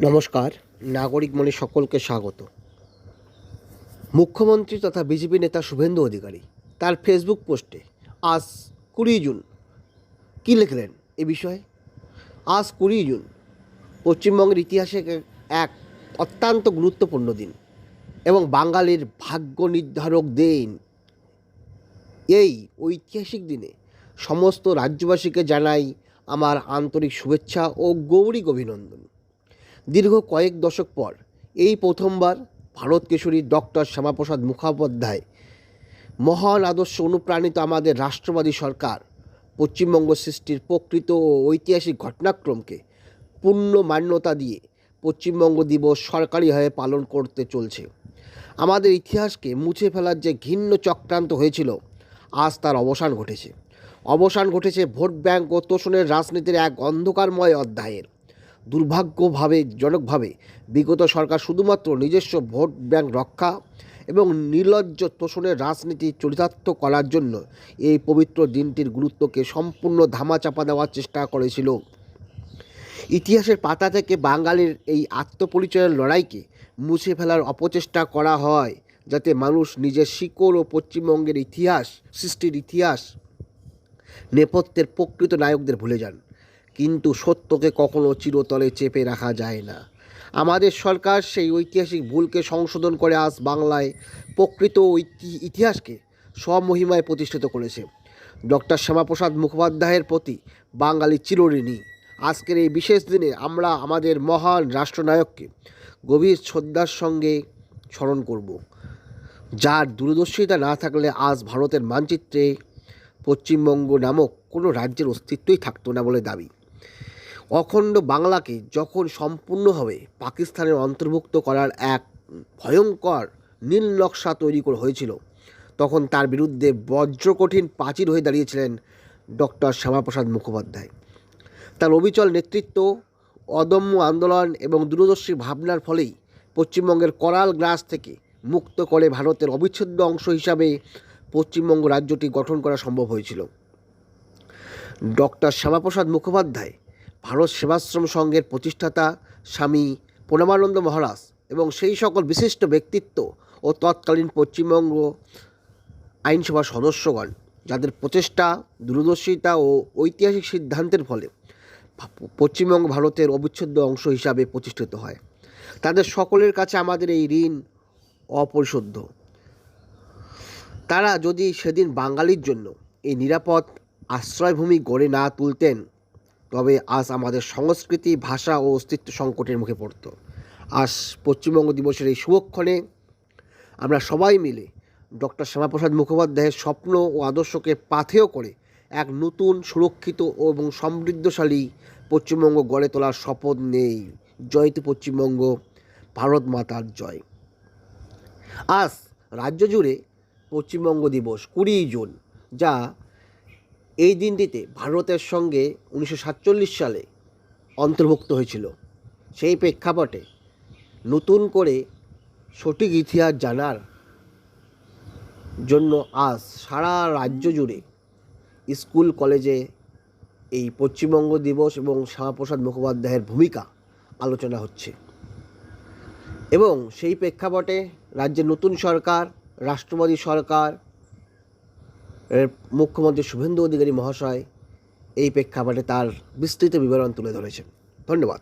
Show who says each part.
Speaker 1: নমস্কার। নাগরিক মনে সকলকে স্বাগত। মুখ্যমন্ত্রী তথা বিজেপি নেতা শুভেন্দু অধিকারী তার ফেসবুক পোস্টে আজ 20 জুন কী লিখলেন এ বিষয়ে? আজ 20 জুন পশ্চিমবঙ্গের ইতিহাসে এক অত্যন্ত গুরুত্বপূর্ণ দিন এবং বাঙালির ভাগ্য নির্ধারক দিন। এই ঐতিহাসিক দিনে সমস্ত রাজ্যবাসীকে জানাই আমার আন্তরিক শুভেচ্ছা ও গৌরী অভিনন্দন। দীর্ঘ কয়েক দশক পর এই প্রথমবার ভারত কেশরী ডক্টর শ্যামাপ্রসাদ মুখোপাধ্যায় মহান আদর্শ অনুপ্রাণিত আমাদের রাষ্ট্রবাদী সরকার পশ্চিমবঙ্গ সৃষ্টির প্রকৃত ও ঐতিহাসিক ঘটনাক্রমকে পূর্ণ মান্যতা দিয়ে পশ্চিমবঙ্গ দিবস সরকারিভাবে পালন করতে চলছে। আমাদের ইতিহাসকে মুছে ফেলার যে ঘৃণ্য চক্রান্ত হয়েছিল, আজ তার অবসান ঘটেছে ভোট ব্যাংক ও তোষণের রাজনীতির এক অন্ধকারময় অধ্যায়ের। দুর্ভাগ্যজনকভাবে বিগত সরকার শুধুমাত্র নিজস্ব ভোট ব্যাংক রক্ষা এবং নির্লজ্জ তোষণের রাজনীতি চরিতার্থ করার জন্য এই পবিত্র দিনটির গুরুত্বকে সম্পূর্ণ ধামাচাপা দেওয়ার চেষ্টা করেছিল। ইতিহাসের পাতা থেকে বাঙালির এই আত্মপরিচয়ের লড়াইকে মুছে ফেলার অপচেষ্টা করা হয়, যাতে মানুষ নিজের শিকড় ও পশ্চিমবঙ্গের সৃষ্টির ইতিহাস নেপথ্যের প্রকৃত নায়কদের ভুলে যান। কিন্তু সত্যকে কখনো চিরতরে চেপে রাখা যায় না। আমাদের সরকার সেই ঐতিহাসিক ভুলকে সংশোধন করে আজ বাংলায় প্রকৃত ইতিহাসকে স্বমহিমায় প্রতিষ্ঠিত করেছে। ডক্টর শ্যামাপ্রসাদ মুখোপাধ্যায়ের প্রতি বাঙালি চিরঋণী। আজকের এই বিশেষ দিনে আমরা আমাদের মহান রাষ্ট্রনায়ককে গভীর শ্রদ্ধার সঙ্গে স্মরণ করব, যার দূরদর্শিতা না থাকলে আজ ভারতের মানচিত্রে পশ্চিমবঙ্গ নামক কোনো রাজ্যের অস্তিত্বই থাকতো না বলে দাবি। অখণ্ড বাংলাকে যখন সম্পূর্ণভাবে পাকিস্তানের অন্তর্ভুক্ত করার এক ভয়ঙ্কর নীল নকশা তৈরি হয়েছিল, তখন তার বিরুদ্ধে বজ্রকঠিন প্রাচীর হয়ে দাঁড়িয়েছিলেন ডক্টর শ্যামাপ্রসাদ মুখোপাধ্যায়। তার অবিচল নেতৃত্ব, অদম্য আন্দোলন এবং দূরদর্শী ভাবনার ফলেই পশ্চিমবঙ্গের করাল গ্রাস থেকে মুক্ত করে ভারতের অবিচ্ছেদ্য অংশ হিসাবে পশ্চিমবঙ্গ রাজ্যটি গঠন করা সম্ভব হয়েছিল। ডক্টর শ্যামাপ্রসাদ মুখোপাধ্যায় ভারত সেবাশ্রম সংঘের প্রতিষ্ঠাতা স্বামী পরমানন্দ মহারাজ এবং সেই সকল বিশিষ্ট ব্যক্তিত্ব ও তৎকালীন পশ্চিমবঙ্গ আইনসভার সদস্যগণ, যাদের প্রচেষ্টা, দূরদর্শিতা ও ঐতিহাসিক সিদ্ধান্তের ফলে পশ্চিমবঙ্গ ভারতের অবিচ্ছেদ্য অংশ হিসাবে প্রতিষ্ঠিত হয়। তাদের সকলের কাছে আমাদের এই ঋণ অপরিশোধ্য। তারা যদি সেদিন বাঙালির জন্য এই নিরাপদ আশ্রয়ভূমি গড়ে না তুলতেন, তবে আজ আমাদের সংস্কৃতি, ভাষা ও অস্তিত্ব সংকটের মুখে পড়ত। আজ পশ্চিমবঙ্গ দিবসের এই শুভক্ষণে আমরা সবাই মিলে ডক্টর শ্যামাপ্রসাদ মুখোপাধ্যায়ের স্বপ্ন ও আদর্শকে পাথেয় করে এক নতুন, সুরক্ষিত এবং সমৃদ্ধশালী পশ্চিমবঙ্গ গড়ে তোলার শপথ নেই। জয়তু পশ্চিমবঙ্গ, ভারত মাতার জয়। আজ রাজ্য জুড়ে পশ্চিমবঙ্গ দিবস 20 জুন, যা এই দিনটিতে ভারতের সঙ্গে 1947 সালে অন্তর্ভুক্ত হয়েছিল। সেই প্রেক্ষাপটে নতুন করে সঠিক ইতিহাস জানার জন্য আজ সারা রাজ্য জুড়ে স্কুল কলেজে এই পশ্চিমবঙ্গ দিবস এবং শ্যামাপ্রসাদ মুখোপাধ্যায়ের ভূমিকা আলোচনা হচ্ছে। এবং সেই প্রেক্ষাপটে রাজ্যের নতুন সরকার, রাষ্ট্রবাদী সরকার, মুখ্যমন্ত্রী শুভেন্দু অধিকারী মহাশয় এই প্রেক্ষাপটে তার বিস্তৃত বিবরণ তুলে ধরেছেন। ধন্যবাদ।